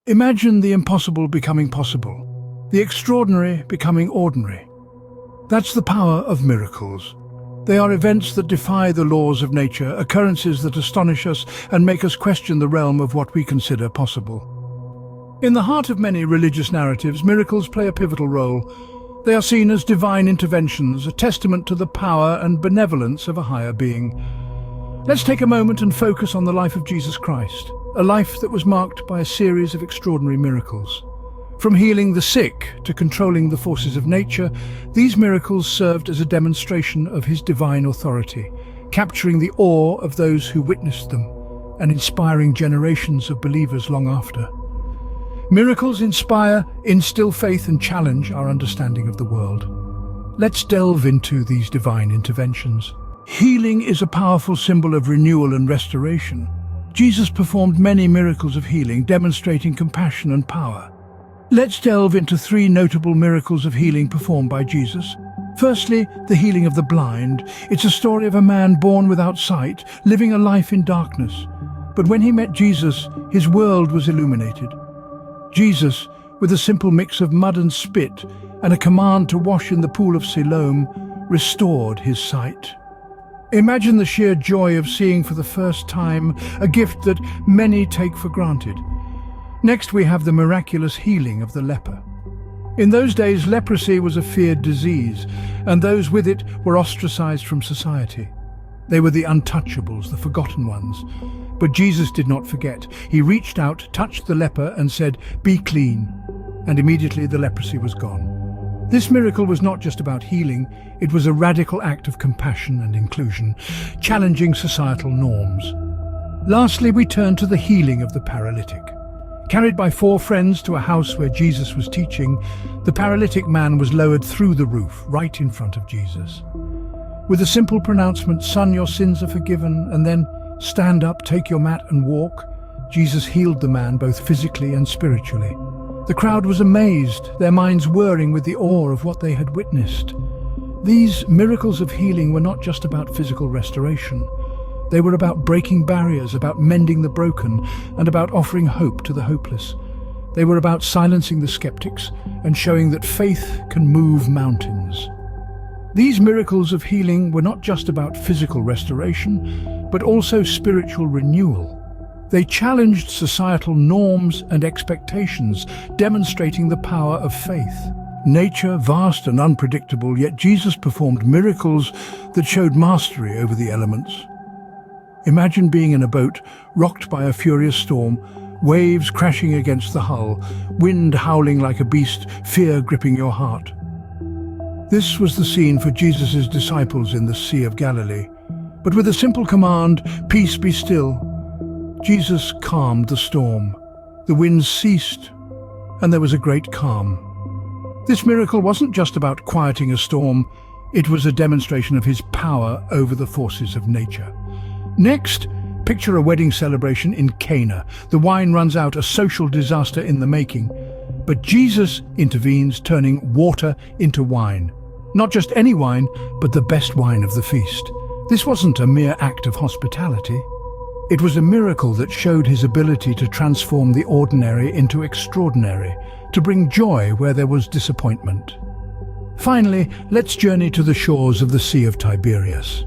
Imagine the impossible becoming possible, the extraordinary becoming ordinary. That's the power of miracles. They are events that defy the laws of nature, occurrences that astonish us and make us question the realm of what we consider possible. In the heart of many religious narratives, miracles play a pivotal role. They are seen as divine interventions, a testament to the power and benevolence of a higher being. Let's take a moment and focus on the life of Jesus Christ, a life that was marked by a series of extraordinary miracles. From healing the sick to controlling the forces of nature, these miracles served as a demonstration of his divine authority, capturing the awe of those who witnessed them and inspiring generations of believers long after. Miracles inspire, instill faith and challenge our understanding of the world. Let's delve into these divine interventions. Healing is a powerful symbol of renewal and restoration. Jesus performed many miracles of healing, demonstrating compassion and power. Let's delve into 3 notable miracles of healing performed by Jesus. Firstly, the healing of the blind. It's a story of a man born without sight, living a life in darkness. But when he met Jesus, his world was illuminated. Jesus, with a simple mix of mud and spit and a command to wash in the pool of Siloam, restored his sight. Imagine the sheer joy of seeing for the first time, a gift that many take for granted. Next, we have the miraculous healing of the leper. In those days, leprosy was a feared disease, and those with it were ostracized from society. They were the untouchables, the forgotten ones. But Jesus did not forget. He reached out, touched the leper, and said, "Be clean." And immediately the leprosy was gone. This miracle was not just about healing, it was a radical act of compassion and inclusion, challenging societal norms. Lastly, we turn to the healing of the paralytic. Carried by 4 friends to a house where Jesus was teaching, the paralytic man was lowered through the roof, right in front of Jesus. With a simple pronouncement, "Son, your sins are forgiven," and then, "Stand up, take your mat and walk," Jesus healed the man both physically and spiritually. The crowd was amazed, their minds whirring with the awe of what they had witnessed. These miracles of healing were not just about physical restoration. They were about breaking barriers, about mending the broken, and about offering hope to the hopeless. They were about silencing the skeptics and showing that faith can move mountains. These miracles of healing were not just about physical restoration, but also spiritual renewal. They challenged societal norms and expectations, demonstrating the power of faith. Nature, vast and unpredictable, yet Jesus performed miracles that showed mastery over the elements. Imagine being in a boat, rocked by a furious storm, waves crashing against the hull, wind howling like a beast, fear gripping your heart. This was the scene for Jesus' disciples in the Sea of Galilee. But with a simple command, "Peace, be still," Jesus calmed the storm. The winds ceased, and there was a great calm. This miracle wasn't just about quieting a storm, it was a demonstration of his power over the forces of nature. Next, picture a wedding celebration in Cana. The wine runs out, a social disaster in the making. But Jesus intervenes, turning water into wine. Not just any wine, but the best wine of the feast. This wasn't a mere act of hospitality. It was a miracle that showed his ability to transform the ordinary into extraordinary, to bring joy where there was disappointment. Finally, let's journey to the shores of the Sea of Tiberias.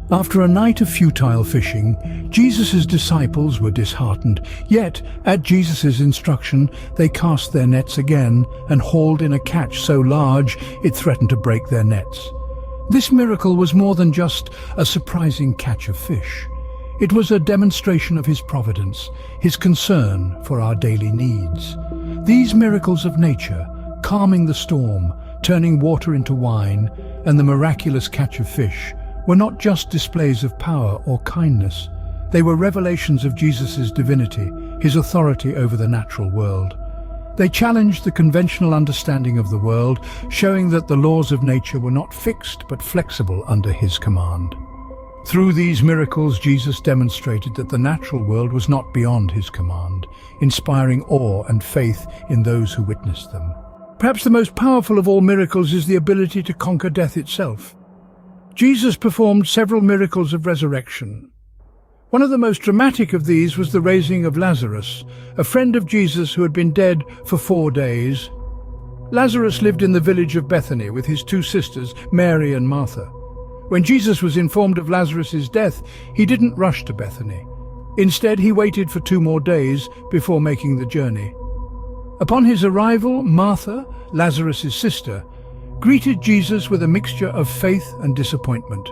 After a night of futile fishing, Jesus' disciples were disheartened. Yet, at Jesus' instruction, they cast their nets again and hauled in a catch so large it threatened to break their nets. This miracle was more than just a surprising catch of fish. It was a demonstration of his providence, his concern for our daily needs. These miracles of nature, calming the storm, turning water into wine, and the miraculous catch of fish, were not just displays of power or kindness. They were revelations of Jesus' divinity, his authority over the natural world. They challenged the conventional understanding of the world, showing that the laws of nature were not fixed but flexible under his command. Through these miracles, Jesus demonstrated that the natural world was not beyond his command, inspiring awe and faith in those who witnessed them. Perhaps the most powerful of all miracles is the ability to conquer death itself. Jesus performed several miracles of resurrection. One of the most dramatic of these was the raising of Lazarus, a friend of Jesus who had been dead for 4 days. Lazarus lived in the village of Bethany with his 2 sisters, Mary and Martha. When Jesus was informed of Lazarus's death, he didn't rush to Bethany. Instead, he waited for 2 more days before making the journey. Upon his arrival, Martha, Lazarus's sister, greeted Jesus with a mixture of faith and disappointment,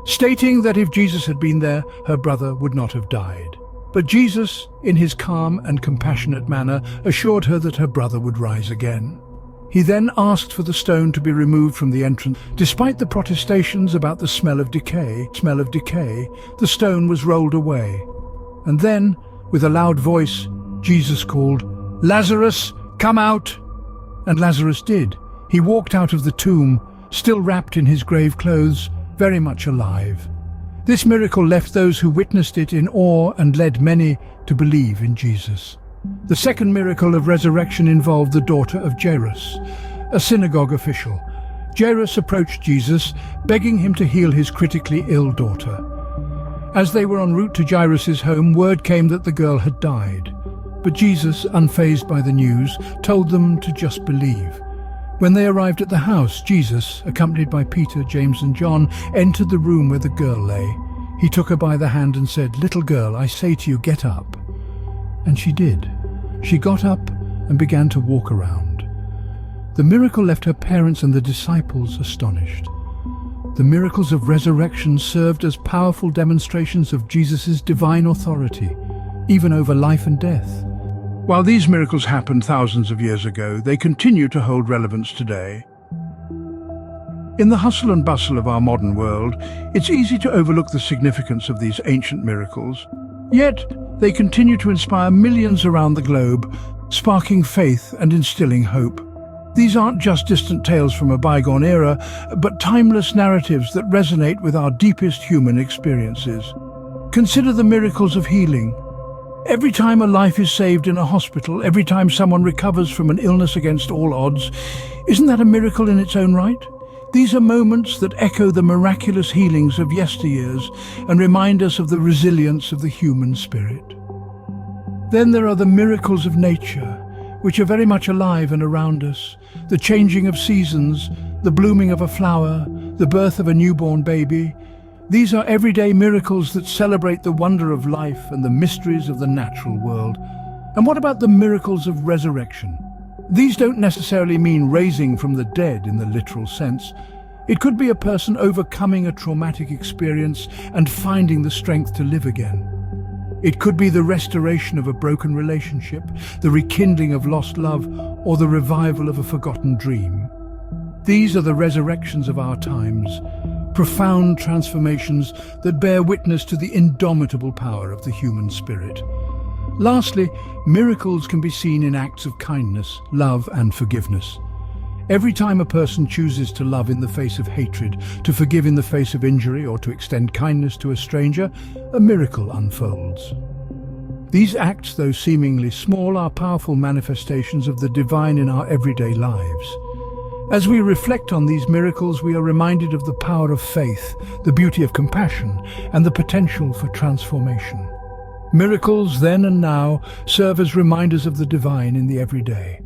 stating that if Jesus had been there, her brother would not have died. But Jesus, in his calm and compassionate manner, assured her that her brother would rise again. He then asked for the stone to be removed from the entrance. Despite the protestations about the smell of decay, the stone was rolled away. And then, with a loud voice, Jesus called, "Lazarus, come out!" And Lazarus did. He walked out of the tomb, still wrapped in his grave clothes, very much alive. This miracle left those who witnessed it in awe and led many to believe in Jesus. The second miracle of resurrection involved the daughter of Jairus, a synagogue official. Jairus approached Jesus, begging him to heal his critically ill daughter. As they were en route to Jairus' home, word came that the girl had died. But Jesus, unfazed by the news, told them to just believe. When they arrived at the house, Jesus, accompanied by Peter, James and John, entered the room where the girl lay. He took her by the hand and said, "Little girl, I say to you, get up." And she did. She got up and began to walk around. The miracle left her parents and the disciples astonished. The miracles of resurrection served as powerful demonstrations of Jesus' divine authority, even over life and death. While these miracles happened thousands of years ago, they continue to hold relevance today. In the hustle and bustle of our modern world, it's easy to overlook the significance of these ancient miracles. Yet, they continue to inspire millions around the globe, sparking faith and instilling hope. These aren't just distant tales from a bygone era, but timeless narratives that resonate with our deepest human experiences. Consider the miracles of healing. Every time a life is saved in a hospital, every time someone recovers from an illness against all odds, isn't that a miracle in its own right? These are moments that echo the miraculous healings of yesteryears and remind us of the resilience of the human spirit. Then there are the miracles of nature, which are very much alive and around us. The changing of seasons, the blooming of a flower, the birth of a newborn baby. These are everyday miracles that celebrate the wonder of life and the mysteries of the natural world. And what about the miracles of resurrection? These don't necessarily mean raising from the dead in the literal sense. It could be a person overcoming a traumatic experience and finding the strength to live again. It could be the restoration of a broken relationship, the rekindling of lost love, or the revival of a forgotten dream. These are the resurrections of our times, profound transformations that bear witness to the indomitable power of the human spirit. Lastly, miracles can be seen in acts of kindness, love and forgiveness. Every time a person chooses to love in the face of hatred, to forgive in the face of injury, or to extend kindness to a stranger, a miracle unfolds. These acts, though seemingly small, are powerful manifestations of the divine in our everyday lives. As we reflect on these miracles, we are reminded of the power of faith, the beauty of compassion, and the potential for transformation. Miracles, then and now, serve as reminders of the divine in the everyday,